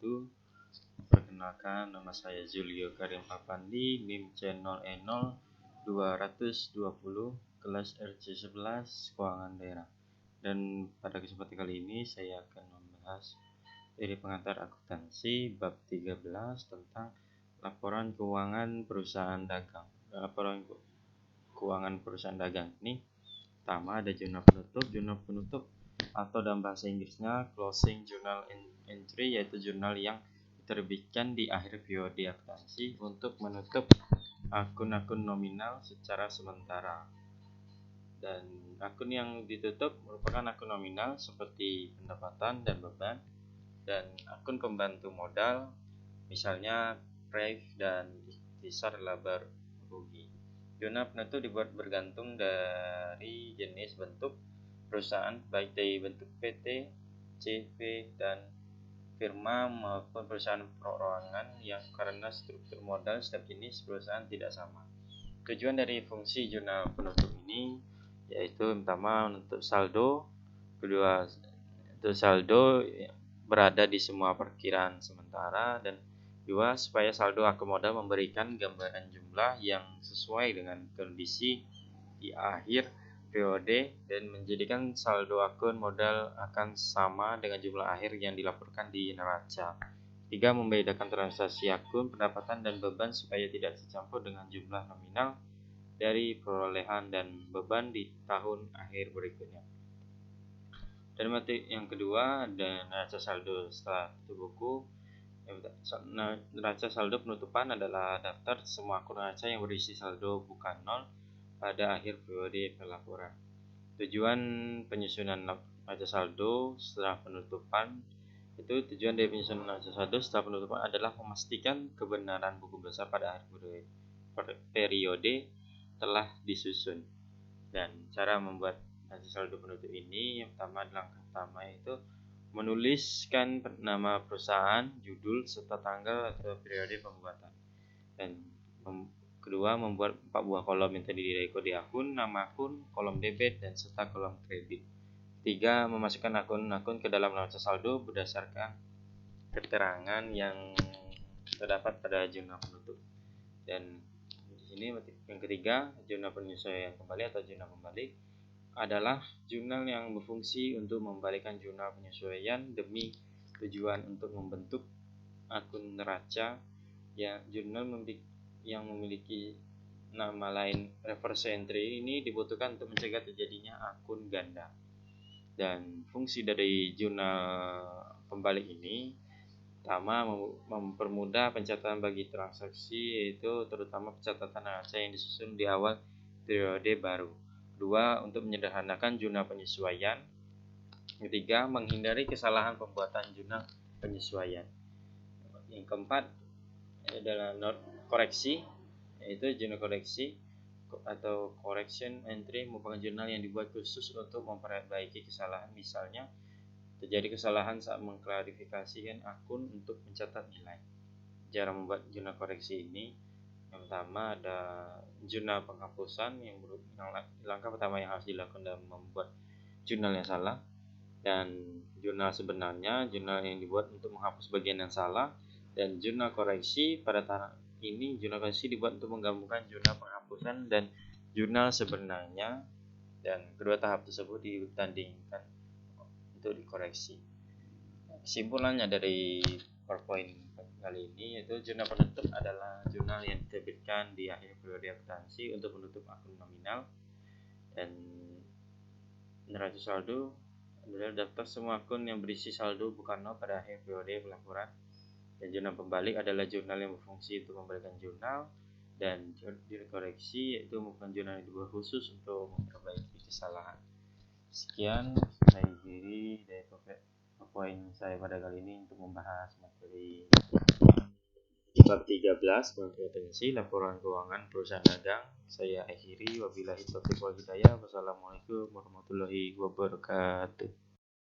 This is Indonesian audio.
wabarakatuh. Perkenalkan, nama saya Julio Karim Papandi, NIM C0E0220, kelas RC11 Keuangan Daerah. Dan pada kesempatan kali ini saya akan membahas dari pengantar akuntansi bab 13 tentang laporan keuangan perusahaan dagang. Laporan keuangan perusahaan dagang ini pertama ada jurnal penutup atau dalam bahasa Inggrisnya closing journal entry, yaitu jurnal yang diterbitkan di akhir periode akuntansi untuk menutup akun-akun nominal secara sementara. Dan akun yang ditutup merupakan akun nominal seperti pendapatan dan beban, dan akun pembantu modal misalnya PREV dan ikhtisar laba rugi. Jurnal penutup dibuat bergantung dari jenis bentuk perusahaan, baik dari bentuk PT, CV, dan firma maupun perusahaan perorangan, yang karena struktur modal setiap jenis perusahaan tidak sama. Tujuan dari fungsi jurnal penutup ini yaitu pertama untuk saldo, kedua untuk saldo berada di semua perkiraan sementara, dan dua supaya saldo akun modal memberikan gambaran jumlah yang sesuai dengan kondisi di akhir periode dan menjadikan saldo akun modal akan sama dengan jumlah akhir yang dilaporkan di neraca. 3. Membedakan transaksi akun pendapatan dan beban supaya tidak tercampur dengan jumlah nominal dari perolehan dan beban di tahun akhir berikutnya. Dan yang kedua ada neraca saldo setelah tutup buku. Neraca saldo penutupan adalah daftar semua akun neraca yang berisi saldo bukan nol pada akhir periode pelaporan. Tujuan penyusunan neraca saldo setelah penutupan tujuan dari penyusunan neraca saldo setelah penutupan adalah memastikan kebenaran buku besar pada akhir periode telah disusun. Dan cara membuat neraca saldo penutup ini, yang pertama, langkah pertama itu menuliskan nama perusahaan, judul, serta tanggal atau periode pembuatan. Dan kedua, membuat 4 buah kolom yang terdiri dari kode akun, nama akun, kolom debit, dan serta kolom kredit. 3. Memasukkan akun-akun ke dalam neraca saldo berdasarkan keterangan yang terdapat pada jurnal penutup. Dan di sini yang ketiga, jurnal penyesuaian kembali atau jurnal kembali adalah jurnal yang berfungsi untuk membalikan jurnal penyesuaian demi tujuan untuk membentuk akun neraca. Jurnal yang memiliki nama lain reverse entry ini dibutuhkan untuk mencegah terjadinya akun ganda. Dan fungsi dari jurnal pembalik ini pertama, mempermudah pencatatan bagi transaksi, yaitu terutama pencatatan neraca yang disusun di awal periode baru. Kedua, untuk menyederhanakan jurnal penyesuaian. Ketiga, menghindari kesalahan pembuatan jurnal penyesuaian. Yang keempat adalah koreksi, yaitu jurnal koreksi atau correction entry merupakan jurnal yang dibuat khusus untuk memperbaiki kesalahan. Misalnya, terjadi kesalahan saat mengklarifikasikan akun untuk mencatat nilai. Cara membuat jurnal koreksi ini, yang pertama ada jurnal penghapusan. Langkah pertama yang harus dilakukan dalam membuat jurnal yang salah. Dan jurnal sebenarnya, jurnal yang dibuat untuk menghapus bagian yang salah. Dan jurnal koreksi, pada tahap ini jurnal koreksi dibuat untuk menggabungkan jurnal penghapusan dan jurnal sebenarnya, dan kedua tahap tersebut ditandingkan untuk dikoreksi. Kesimpulannya dari PowerPoint kali ini yaitu jurnal penutup adalah jurnal yang diterbitkan di akhir periode akuntansi untuk menutup akun nominal, dan neraca saldo adalah daftar semua akun yang berisi saldo bukan nol pada akhir periode pelaporan. Dan jurnal pembalik adalah jurnal yang berfungsi untuk membalikan jurnal, dan jurnal koreksi yaitu merupakan jurnal yang dibuat khusus untuk memperbaiki kesalahan. Sekian saya akhiri dari poin saya pada kali ini untuk membahas materi bab 13 kompetensi laporan keuangan perusahaan dagang. Saya akhiri, wabillahi taufiq wal hidayah. Wassalamualaikum warahmatullahi wabarakatuh.